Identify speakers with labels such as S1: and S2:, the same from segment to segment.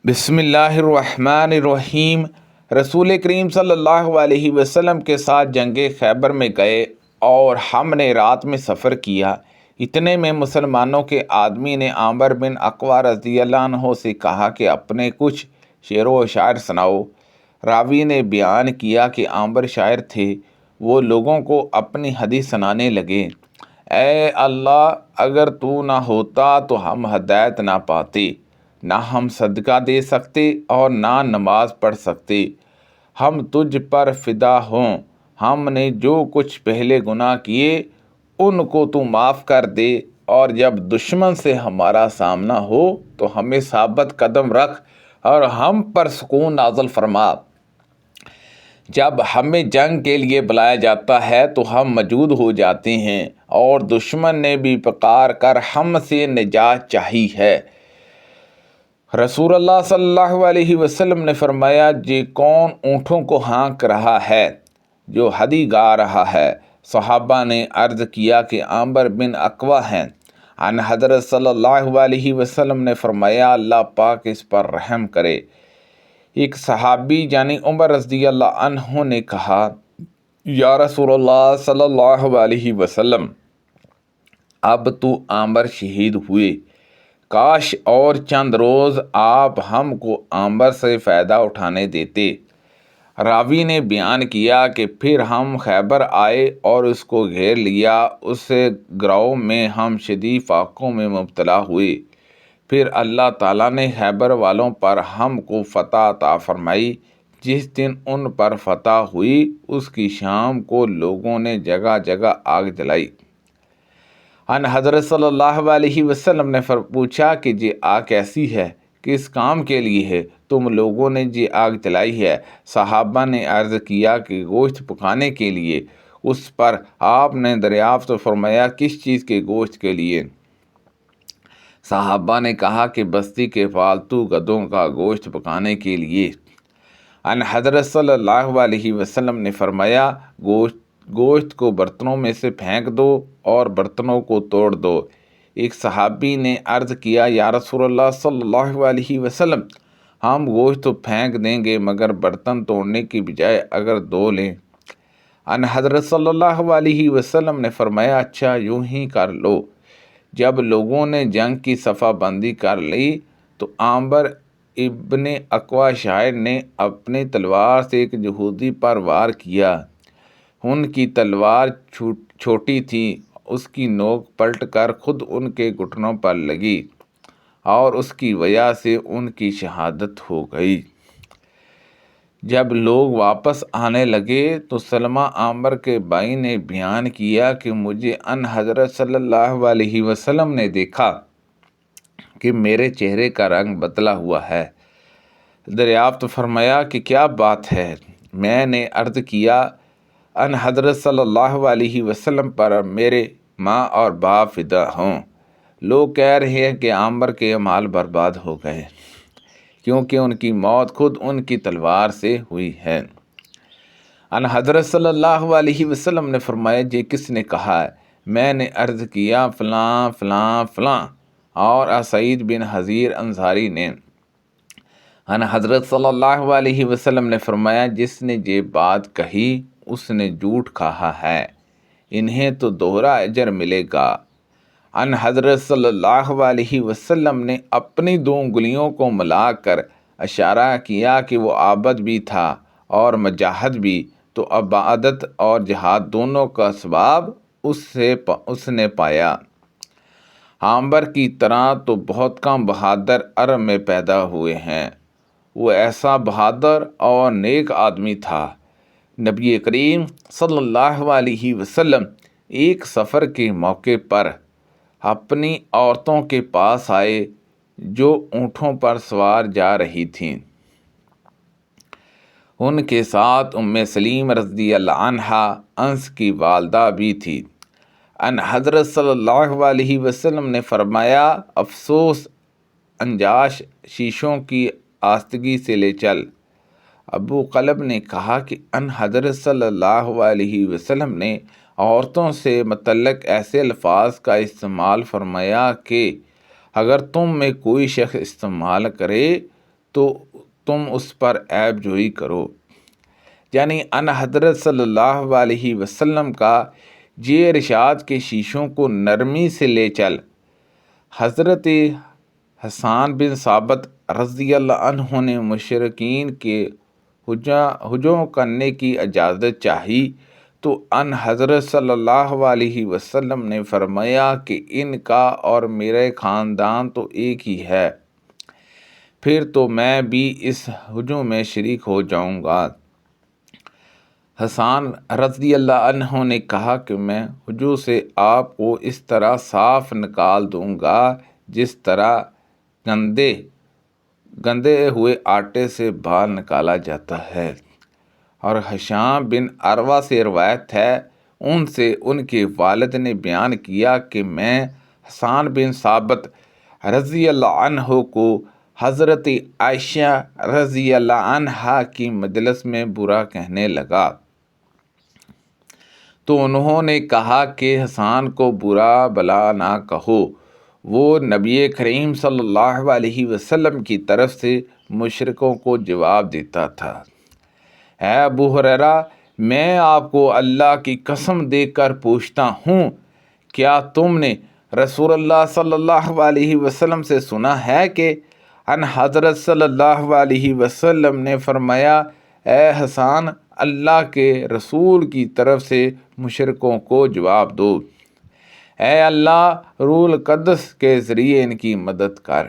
S1: بسم اللہ الرحمن الرحیم۔ رسول کریم صلی اللہ علیہ وسلم کے ساتھ جنگ خیبر میں گئے اور ہم نے رات میں سفر کیا۔ اتنے میں مسلمانوں کے آدمی نے عامر بن اقوا رضی اللہ عنہ سے کہا کہ اپنے کچھ شعر و اشعار سناؤ۔ راوی نے بیان کیا کہ عامر شاعر تھے۔ وہ لوگوں کو اپنی حدیث سنانے لگے۔ اے اللہ، اگر تو نہ ہوتا تو ہم ہدایت نہ پاتے، نہ ہم صدقہ دے سکتے اور نہ نماز پڑھ سکتے۔ ہم تجھ پر فدا ہوں۔ ہم نے جو کچھ پہلے گناہ کیے ان کو تو معاف کر دے، اور جب دشمن سے ہمارا سامنا ہو تو ہمیں ثابت قدم رکھ اور ہم پر سکون نازل فرما۔ جب ہمیں جنگ کے لیے بلایا جاتا ہے تو ہم موجود ہو جاتے ہیں، اور دشمن نے بھی پکار کر ہم سے نجات چاہی ہے۔ رسول اللہ صلی اللہ علیہ وسلم نے فرمایا، یہ کون اونٹوں کو ہانک رہا ہے جو ہدی گا رہا ہے؟ صحابہ نے عرض کیا کہ عامر بن اقوا ہیں۔ ان حضرت صلی اللہ علیہ وسلم نے فرمایا، اللہ پاک اس پر رحم کرے۔ ایک صحابی یعنی عمر رضی اللہ عنہ نے کہا، یا رسول اللہ صلی اللہ علیہ وسلم، اب تو عامر شہید ہوئے، کاش اور چند روز آپ ہم کو عامر سے فائدہ اٹھانے دیتے۔ راوی نے بیان کیا کہ پھر ہم خیبر آئے اور اس کو گھیر لیا۔ اس گروہ میں ہم شدید فاقوں میں مبتلا ہوئے۔ پھر اللہ تعالیٰ نے خیبر والوں پر ہم کو فتح عطا فرمائی۔ جس دن ان پر فتح ہوئی اس کی شام کو لوگوں نے جگہ جگہ آگ جلائی۔ ان حضرت صلی اللہ علیہ وسلم نے پوچھا کہ یہ آگ کیسی ہے، کس کام کے لیے ہے، تم لوگوں نے یہ آگ جلائی ہے؟ صحابہ نے عرض کیا کہ گوشت پکانے کے لیے۔ اس پر آپ نے دریافت فرمایا، کس چیز کے گوشت کے لیے؟ صحابہ نے کہا کہ بستی کے پالتو گدھوں کا گوشت پکانے کے لیے۔ ان حضرت صلی اللہ علیہ وسلم نے فرمایا، گوشت کو برتنوں میں سے پھینک دو اور برتنوں کو توڑ دو۔ ایک صحابی نے عرض کیا، یا رسول اللہ صلی اللہ علیہ وسلم، ہم گوشت تو پھینک دیں گے مگر برتن توڑنے کی بجائے اگر دھو لیں۔ ان حضرت صلی اللہ علیہ وسلم نے فرمایا، اچھا یوں ہی کر لو۔ جب لوگوں نے جنگ کی صفہ بندی کر لی تو عامر ابن اقوا شاعر نے اپنی تلوار سے ایک یہودی پر وار کیا۔ ان کی تلوار چھوٹی تھی، اس کی نوک پلٹ کر خود ان کے گھٹنوں پر لگی اور اس کی وجہ سے ان کی شہادت ہو گئی۔ جب لوگ واپس آنے لگے تو سلمہ عامر کے بھائی نے بیان کیا کہ مجھے ان حضرت صلی اللہ علیہ وسلم نے دیکھا کہ میرے چہرے کا رنگ بدلا ہوا ہے۔ دریافت فرمایا کہ کیا بات ہے؟ میں نے عرض کیا، ان حضرت صلی اللہ علیہ وسلم پر میرے ماں اور باپ فدا ہوں۔ لوگ کہہ رہے ہیں کہ عامر کے اعمال برباد ہو گئے کیونکہ ان کی موت خود ان کی تلوار سے ہوئی ہے۔ ان حضرت صلی اللہ علیہ وسلم نے فرمایا، یہ کس نے کہا ہے؟ میں نے عرض کیا، فلاں فلاں فلاں اور سعید بن حضیر انصاری نے۔ ان حضرت صلی اللہ علیہ وسلم نے فرمایا، جس نے یہ بات کہی اس نے جھوٹ کہا ہے، انہیں تو دوہرا اجر ملے گا۔ ان حضرت صلی اللہ علیہ وسلم نے اپنی دو انگلیوں کو ملا کر اشارہ کیا کہ وہ عابد بھی تھا اور مجاہد بھی، تو عبادت اور جہاد دونوں کا ثواب اس نے پایا۔ عامر کی طرح تو بہت کم بہادر عرب میں پیدا ہوئے ہیں۔ وہ ایسا بہادر اور نیک آدمی تھا۔ نبی کریم صلی اللہ علیہ وسلم ایک سفر کے موقع پر اپنی عورتوں کے پاس آئے جو اونٹوں پر سوار جا رہی تھیں۔ ان کے ساتھ ام سلیم رضی اللہ عنہا انس کی والدہ بھی تھی۔ ان حضرت صلی اللہ علیہ وسلم نے فرمایا، افسوس انجاش شیشوں کی آستگی سے لے چل۔ ابو قلب نے کہا کہ ان حضرت صلی اللہ علیہ وسلم نے عورتوں سے متعلق ایسے الفاظ کا استعمال فرمایا کہ اگر تم میں کوئی شخص استعمال کرے تو تم اس پر عیب جوئی کرو۔ یعنی ان حضرت صلی اللہ علیہ وسلم کا یہ ارشاد کے شیشوں کو نرمی سے لے چل۔ حضرت حسان بن ثابت رضی اللہ عنہ نے مشرکین کے ہجوم کرنے کی اجازت چاہی تو ان حضرت صلی اللہ علیہ وسلم نے فرمایا کہ ان کا اور میرے خاندان تو ایک ہی ہے، پھر تو میں بھی اس ہجوم میں شریک ہو جاؤں گا۔ حسان رضی اللہ عنہ نے کہا کہ میں ہجوم سے آپ کو اس طرح صاف نکال دوں گا جس طرح گندے ہوئے آٹے سے بال نکالا جاتا ہے۔ اور ہشام بن عروہ سے روایت ہے، ان سے ان کے والد نے بیان کیا کہ میں حسان بن ثابت رضی اللہ عنہ کو حضرت عائشہ رضی اللہ عنہا کی مجلس میں برا کہنے لگا تو انہوں نے کہا کہ حسان کو برا بلا نہ کہو، وہ نبی کریم صلی اللہ علیہ وسلم کی طرف سے مشرکوں کو جواب دیتا تھا۔ اے ابو ہریرہ، میں آپ کو اللہ کی قسم دے کر پوچھتا ہوں، کیا تم نے رسول اللہ صلی اللہ علیہ وسلم سے سنا ہے کہ ان حضرت صلی اللہ علیہ وسلم نے فرمایا، اے حسان، اللہ کے رسول کی طرف سے مشرکوں کو جواب دو، اے اللہ روح القدس کے ذریعے ان کی مدد کر۔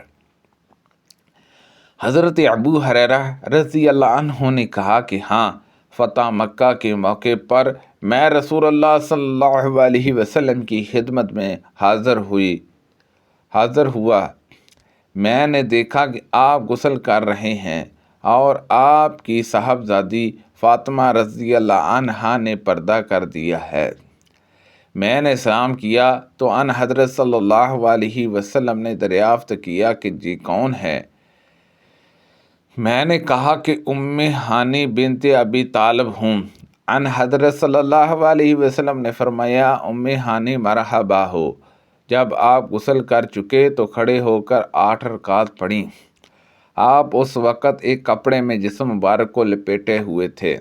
S1: حضرت ابو ہریرہ رضی اللہ عنہ نے کہا کہ ہاں، فتح مکہ کے موقع پر میں رسول اللہ صلی اللہ علیہ وسلم کی خدمت میں حاضر ہوا۔ میں نے دیکھا کہ آپ غسل کر رہے ہیں اور آپ کی صاحبزادی فاطمہ رضی اللہ عنہا نے پردہ کر دیا ہے۔ میں نے سلام کیا تو ان حضرت صلی اللہ علیہ وسلم نے دریافت کیا کہ یہ کون ہے؟ میں نے کہا کہ ام ہانی بنت ابی طالب ہوں۔ ان حضرت صلی اللہ علیہ وسلم نے فرمایا، ام ہانی مرحبا ہو۔ جب آپ غسل کر چکے تو کھڑے ہو کر 8 رکعت پڑھیں۔ آپ اس وقت ایک کپڑے میں جسم مبارک کو لپیٹے ہوئے تھے۔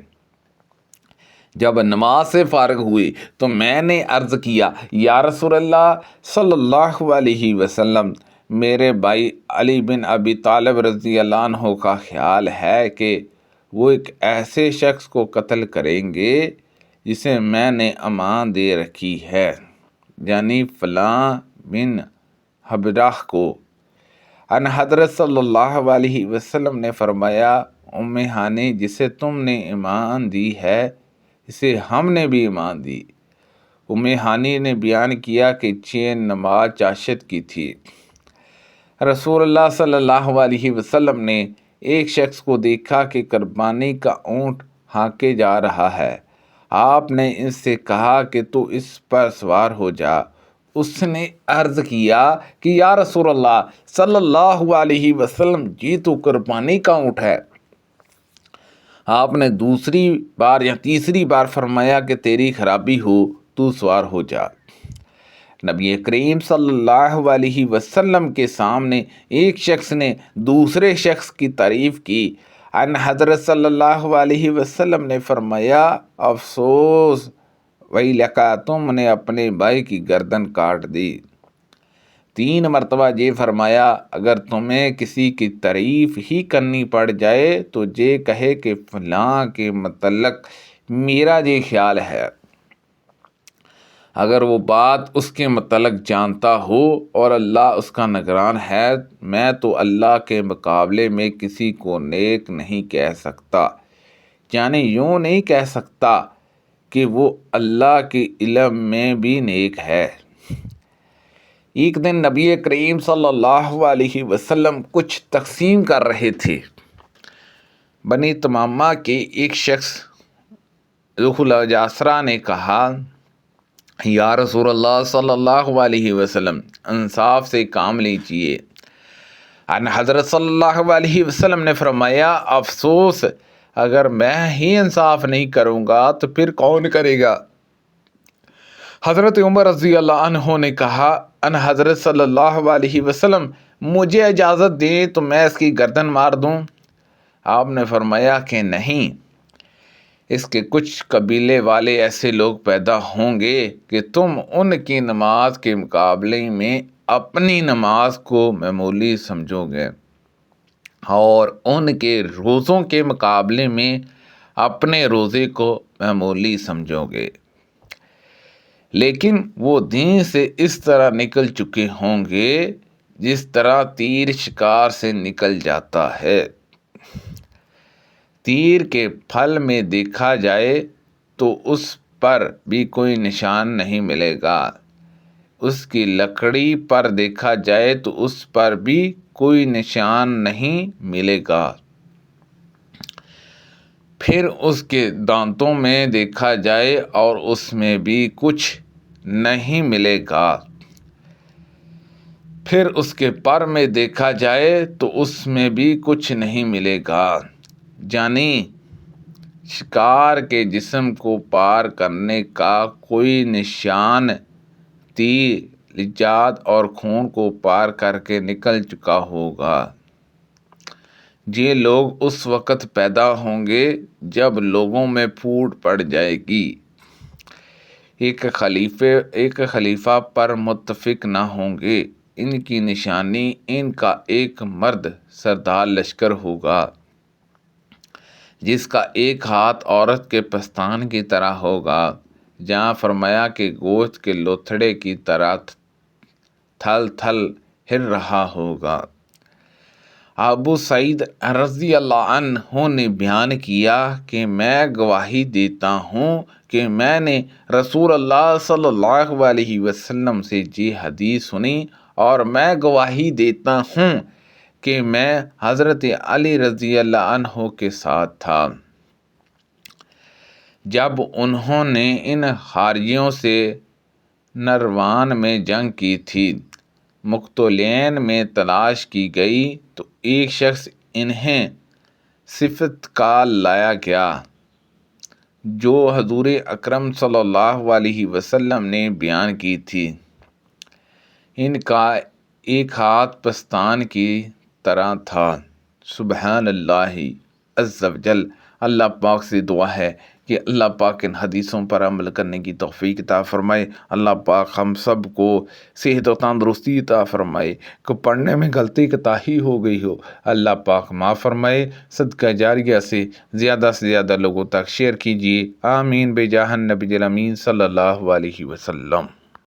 S1: جب نماز سے فارغ ہوئی تو میں نے عرض کیا، یا رسول اللہ صلی اللہ علیہ وسلم، میرے بھائی علی بن ابی طالب رضی اللہ عنہ کا خیال ہے کہ وہ ایک ایسے شخص کو قتل کریں گے جسے میں نے امان دے رکھی ہے، یعنی فلاں بن حبرہ کو۔ ان حضرت صلی اللہ علیہ وسلم نے فرمایا، ام ہانی جسے تم نے ایمان دی ہے اسے ہم نے بھی ایمان دی۔ ام ہانی نے بیان کیا کہ 6 نماز چاشت کی تھی۔ رسول اللہ صلی اللہ علیہ وسلم نے ایک شخص کو دیکھا کہ قربانی کا اونٹ ہانکے جا رہا ہے۔ آپ نے اس سے کہا کہ تو اس پر سوار ہو جا۔ اس نے عرض کیا کہ یا رسول اللہ صلی اللہ علیہ وسلم، یہ تو قربانی کا اونٹ ہے۔ آپ نے دوسری بار یا تیسری بار فرمایا کہ تیری خرابی ہو، تو سوار ہو جا۔ نبی کریم صلی اللہ علیہ وسلم کے سامنے ایک شخص نے دوسرے شخص کی تعریف کی۔ ان حضرت صلی اللہ علیہ وسلم نے فرمایا، افسوس ویلکا، تم نے اپنے بھائی کی گردن کاٹ دی۔ 3 مرتبہ یہ فرمایا، اگر تمہیں کسی کی تعریف ہی کرنی پڑ جائے تو یہ کہے کہ فلاں کے متعلق میرا یہ خیال ہے۔ اگر وہ بات اس کے متعلق جانتا ہو اور اللہ اس کا نگران ہے، میں تو اللہ کے مقابلے میں کسی کو نیک نہیں کہہ سکتا، یعنی یوں نہیں کہہ سکتا کہ وہ اللہ کے علم میں بھی نیک ہے۔ ایک دن نبی کریم صلی اللہ علیہ وسلم کچھ تقسیم کر رہے تھے۔ بنی تمامہ کے ایک شخص ذو الجاسرہ نے کہا، یا رسول اللہ صلی اللہ علیہ وسلم، انصاف سے کام لیجیے۔ ان حضرت صلی اللہ علیہ وسلم نے فرمایا، افسوس، اگر میں ہی انصاف نہیں کروں گا تو پھر کون کرے گا؟ حضرت عمر رضی اللہ عنہ نے کہا، ان حضرت صلی اللہ علیہ وسلم، مجھے اجازت دیں تو میں اس کی گردن مار دوں۔ آپ نے فرمایا کہ نہیں، اس کے کچھ قبیلے والے ایسے لوگ پیدا ہوں گے کہ تم ان کی نماز کے مقابلے میں اپنی نماز کو معمولی سمجھو گے، اور ان کے روزوں کے مقابلے میں اپنے روزے کو معمولی سمجھو گے، لیکن وہ دین سے اس طرح نکل چکے ہوں گے جس طرح تیر شکار سے نکل جاتا ہے۔ تیر کے پھل میں دیکھا جائے تو اس پر بھی کوئی نشان نہیں ملے گا، اس کی لکڑی پر دیکھا جائے تو اس پر بھی کوئی نشان نہیں ملے گا، پھر اس کے دانتوں میں دیکھا جائے اور اس میں بھی کچھ نہیں ملے گا، پھر اس کے پر میں دیکھا جائے تو اس میں بھی کچھ نہیں ملے گا، یعنی شکار کے جسم کو پار کرنے کا کوئی نشان تیر، لجاج اور خون کو پار کر کے نکل چکا ہوگا۔ یہ لوگ اس وقت پیدا ہوں گے جب لوگوں میں پھوٹ پڑ جائے گی، ایک خلیفہ پر متفق نہ ہوں گے، ان کی نشانی ان کا ایک مرد سردار لشکر ہوگا جس کا ایک ہاتھ عورت کے پستان کی طرح ہوگا، جہاں فرمایا کہ گوشت کے لوتھڑے کی طرح تھل تھل ہل رہا ہوگا۔ ابو سعید رضی اللہ عنہ نے بیان کیا کہ میں گواہی دیتا ہوں کہ میں نے رسول اللہ صلی اللہ علیہ وسلم سے یہ حدیث سنی، اور میں گواہی دیتا ہوں کہ میں حضرت علی رضی اللہ عنہ کے ساتھ تھا جب انہوں نے ان خارجیوں سے نروان میں جنگ کی تھی۔ مقتولین میں تلاش کی گئی تو ایک شخص انہیں صفت کا لایا گیا جو حضور اکرم صلی اللہ علیہ وسلم نے بیان کی تھی، ان کا ایک ہاتھ پستان کی طرح تھا۔ سبحان اللہ عز و جل۔ اللہ پاک سے دعا ہے کہ اللہ پاک ان حدیثوں پر عمل کرنے کی توفیق عطا فرمائے۔ اللہ پاک ہم سب کو صحت و تندرستی عطا فرمائے، کہ پڑھنے میں غلطی کوتاہی ہو گئی ہو اللہ پاک معاف فرمائے۔ صدقہ جاریہ سے زیادہ لوگوں تک شیئر کیجیے، آمین بجاہ النبی الامین صلی اللہ علیہ وسلم۔